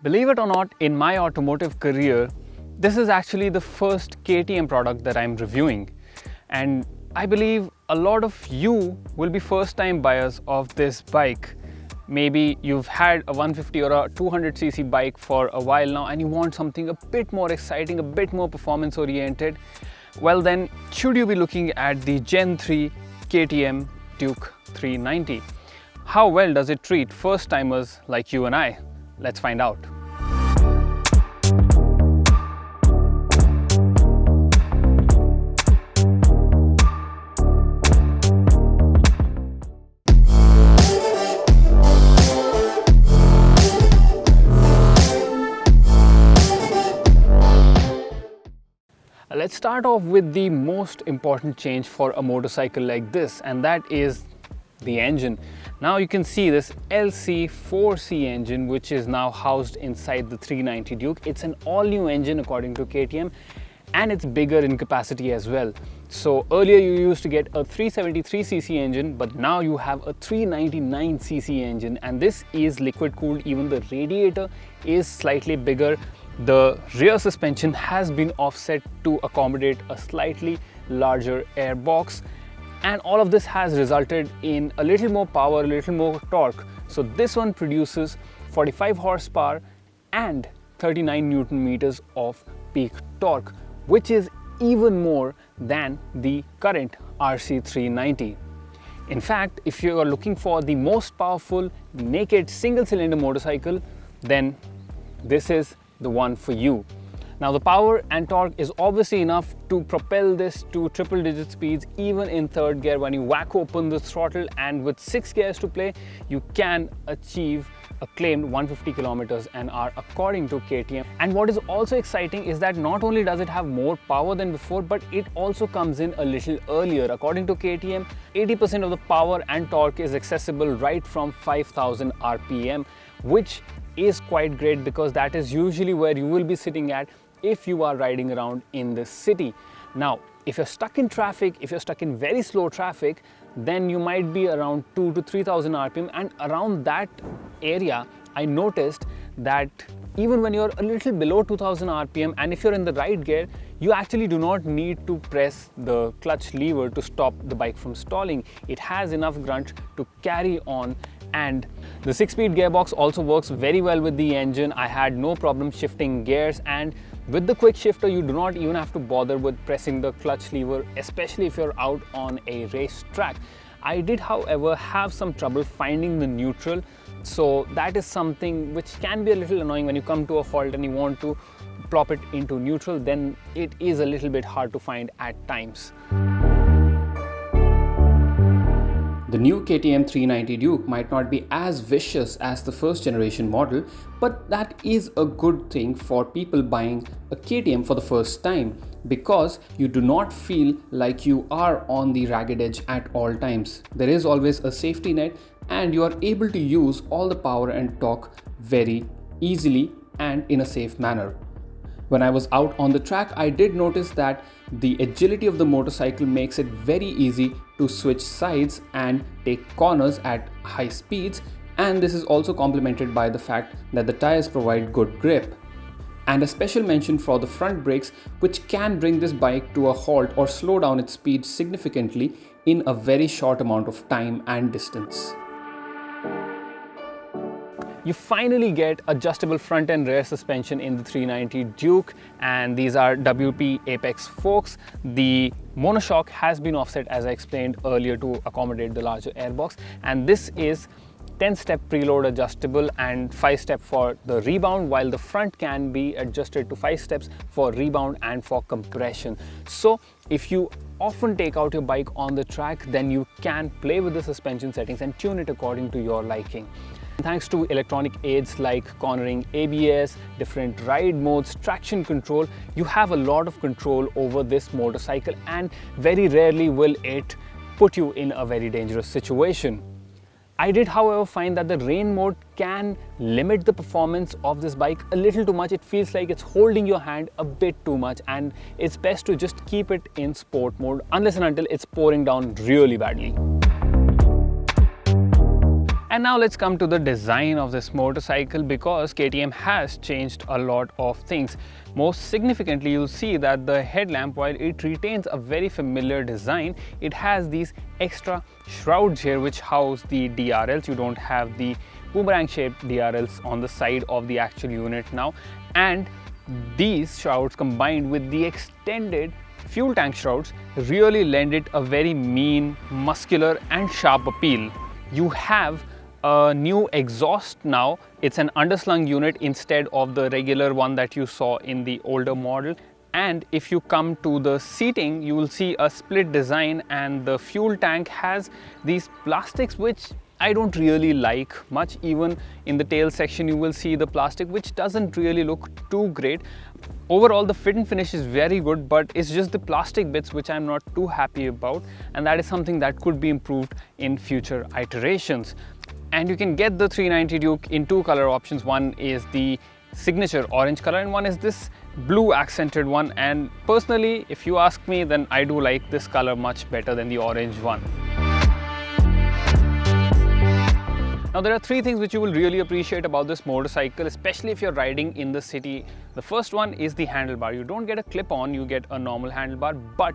Believe it or not, in my automotive career, this is actually the first KTM product that I'm reviewing. And I believe a lot of you will be first-time buyers of this bike. Maybe you've had a 150 or a 200cc bike for a while now and you want something a bit more exciting, a bit more performance-oriented. Well then, should you be looking at the Gen 3 KTM Duke 390? How well does it treat first-timers like you and I? Let's find out. Let's start off with the most important change for a motorcycle like this, and that is the engine. Now you can see this LC4C engine, which is now housed inside the 390 Duke. It's an all-new engine according to KTM, and it's bigger in capacity as well. So earlier you used to get a 373cc engine, but now you have a 399cc engine, and this is liquid cooled. Even the radiator is slightly bigger. The rear suspension has been offset to accommodate a slightly larger air box, and all of this has resulted in a little more power, a little more torque. So this one produces 45 horsepower and 39 Newton meters of peak torque, which is even more than the current RC390. In fact, if you are looking for the most powerful naked single cylinder motorcycle, then this is the one for you. Now the power and torque is obviously enough to propel this to triple digit speeds even in third gear when you whack open the throttle, and with 6 gears to play you can achieve a claimed 150 kilometers an hour according to KTM. And what is also exciting is that not only does it have more power than before, but it also comes in a little earlier. According to KTM, 80% of the power and torque is accessible right from 5000 RPM, which is quite great because that is usually where you will be sitting at if you are riding around in the city. Now, if you're stuck in traffic, if you're stuck in very slow traffic, then you might be around 2 to 3000 RPM, and around that area, I noticed that even when you're a little below 2000 RPM and if you're in the right gear, you actually do not need to press the clutch lever to stop the bike from stalling. It has enough grunt to carry on, and the 6-speed gearbox also works very well with the engine. I had no problem shifting gears, and with the quick shifter you do not even have to bother with pressing the clutch lever, especially if you're out on a race track. I did, however, have some trouble finding the neutral, so that is something which can be a little annoying when you come to a halt and you want to plop it into neutral. Then it is a little bit hard to find at times. The new KTM 390 Duke might not be as vicious as the first generation model, but that is a good thing for people buying a KTM for the first time, because you do not feel like you are on the ragged edge at all times. There is always a safety net, and you are able to use all the power and torque very easily and in a safe manner. When I was out on the track, I did notice that the agility of the motorcycle makes it very easy to switch sides and take corners at high speeds, and this is also complemented by the fact that the tires provide good grip. And a special mention for the front brakes, which can bring this bike to a halt or slow down its speed significantly in a very short amount of time and distance. You finally get adjustable front and rear suspension in the 390 Duke, and these are WP Apex forks. The monoshock has been offset, as I explained earlier, to accommodate the larger airbox, and this is 10-step preload adjustable and 5-step for the rebound, while the front can be adjusted to 5 steps for rebound and for compression. So if you often take out your bike on the track, then you can play with the suspension settings and tune it according to your liking. Thanks to electronic aids like cornering, ABS, different ride modes, traction control, you have a lot of control over this motorcycle, and very rarely will it put you in a very dangerous situation. I did, however, find that the rain mode can limit the performance of this bike a little too much. It feels like it's holding your hand a bit too much, and it's best to just keep it in sport mode unless and until it's pouring down really badly. And now let's come to the design of this motorcycle, because KTM has changed a lot of things. Most significantly, you'll see that the headlamp, while it retains a very familiar design, it has these extra shrouds here which house the DRLs. You don't have the boomerang shaped DRLs on the side of the actual unit now, and these shrouds combined with the extended fuel tank shrouds really lend it a very mean, muscular and sharp appeal. You have a new exhaust now. It's an underslung unit instead of the regular one that you saw in the older model. And if you come to the seating, you will see a split design, and the fuel tank has these plastics which I don't really like much. Even in the tail section you will see the plastic, which doesn't really look too great. Overall the fit and finish is very good, but it's just the plastic bits which I'm not too happy about, and that is something that could be improved in future iterations. And you can get the 390 Duke in two color options. One is the signature orange color and one is this blue accented one, and personally, if you ask me, then I do like this color much better than the orange one. Now there are three things which you will really appreciate about this motorcycle, especially if you're riding in the city. The first one is the handlebar. You don't get a clip-on, you get a normal handlebar, but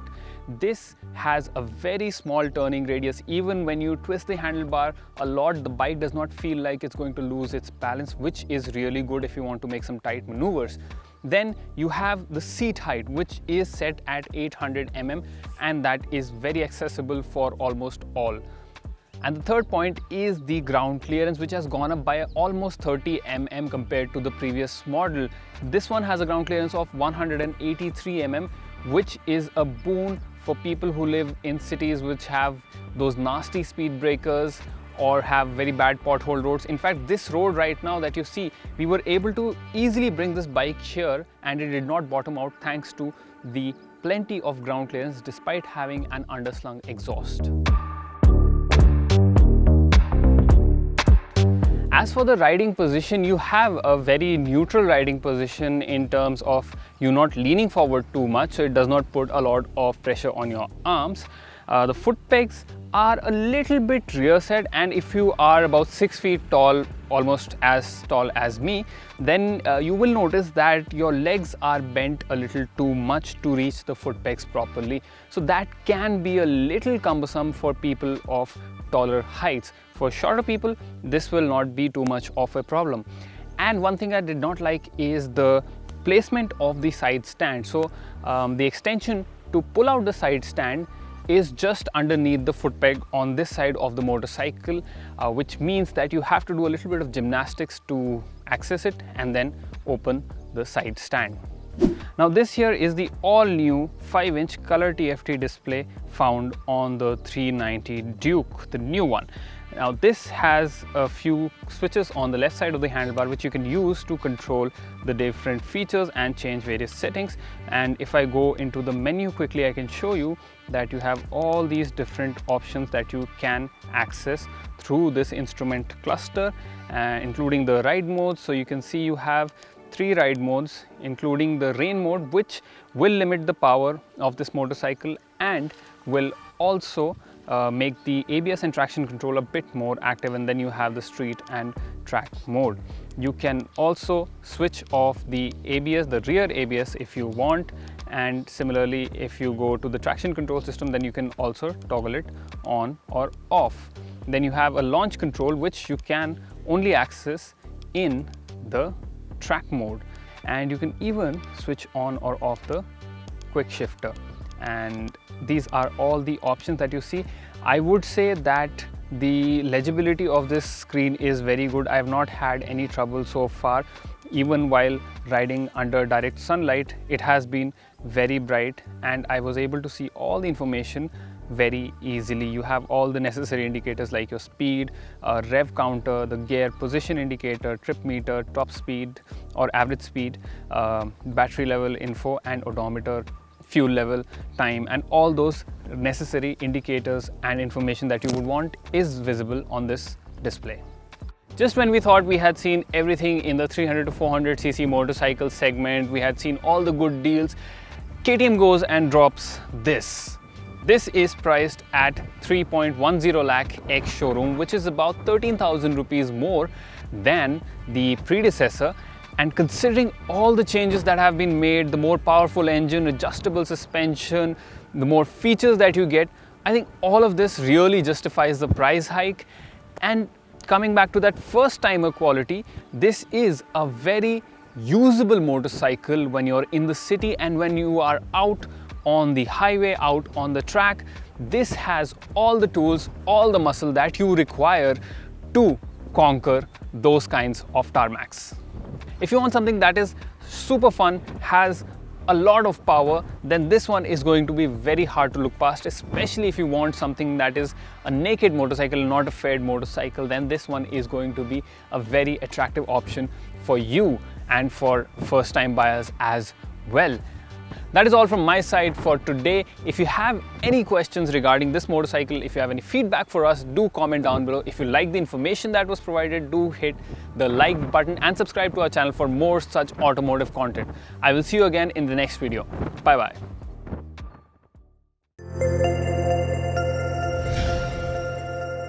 this has a very small turning radius. Even when you twist the handlebar a lot, the bike does not feel like it's going to lose its balance, which is really good if you want to make some tight maneuvers. Then you have the seat height, which is set at 800 mm, and that is very accessible for almost all. And the third point is the ground clearance, which has gone up by almost 30 mm compared to the previous model. This one has a ground clearance of 183 mm, which is a boon for people who live in cities which have those nasty speed breakers or have very bad pothole roads. In fact, this road right now that you see, we were able to easily bring this bike here and it did not bottom out thanks to the plenty of ground clearance despite having an underslung exhaust. As for the riding position, you have a very neutral riding position in terms of you not leaning forward too much, so it does not put a lot of pressure on your arms. The foot pegs are a little bit rear set, and if you are about 6 feet tall, almost as tall as me, then you will notice that your legs are bent a little too much to reach the foot pegs properly. So that can be a little cumbersome for people of taller heights. For shorter people, this will not be too much of a problem. And one thing I did not like is the placement of the side stand. So the extension to pull out the side stand is just underneath the foot peg on this side of the motorcycle, which means that you have to do a little bit of gymnastics to access it and then open the side stand. Now this here is the all new 5-inch color TFT display found on the 390 Duke, the new one. Now this has a few switches on the left side of the handlebar which you can use to control the different features and change various settings. And if I go into the menu quickly, I can show you that you have all these different options that you can access through this instrument cluster, including the ride modes. So you can see you have 3 ride modes, including the rain mode, which will limit the power of this motorcycle and will also make the ABS and traction control a bit more active. And then you have the street and track mode. You can also switch off the ABS, the rear ABS, if you want, and similarly if you go to the traction control system, then you can also toggle it on or off. Then you have a launch control which you can only access in the track mode, and you can even switch on or off the quick shifter. And these are all the options that you see. I would say that the legibility of this screen is very good. I have not had any trouble so far. Even while riding under direct sunlight, it has been very bright and I was able to see all the information very easily. You have all the necessary indicators like your speed, rev counter, the gear position indicator, trip meter, top speed or average speed, battery level info and odometer, fuel level, time, and all those necessary indicators and information that you would want is visible on this display. Just when we thought we had seen everything in the 300 to 400 cc motorcycle segment, we had seen all the good deals, KTM goes and drops this. This is priced at 3.10 lakh ex showroom, which is about 13,000 rupees more than the predecessor. And considering all the changes that have been made, the more powerful engine, adjustable suspension, the more features that you get, I think all of this really justifies the price hike. And coming back to that first timer quality, this is a very usable motorcycle when you're in the city and when you are out on the highway, out on the track. This has all the tools, all the muscle that you require to conquer those kinds of tarmacs. If you want something that is super fun, has a lot of power, then this one is going to be very hard to look past, especially if you want something that is a naked motorcycle, not a faired motorcycle. Then this one is going to be a very attractive option for you and for first time buyers as well. That is all from my side for today. If you have any questions regarding this motorcycle, if you have any feedback for us, do comment down below. If you like the information that was provided, do hit the like button and subscribe to our channel for more such automotive content. I will see you again in the next video. Bye bye.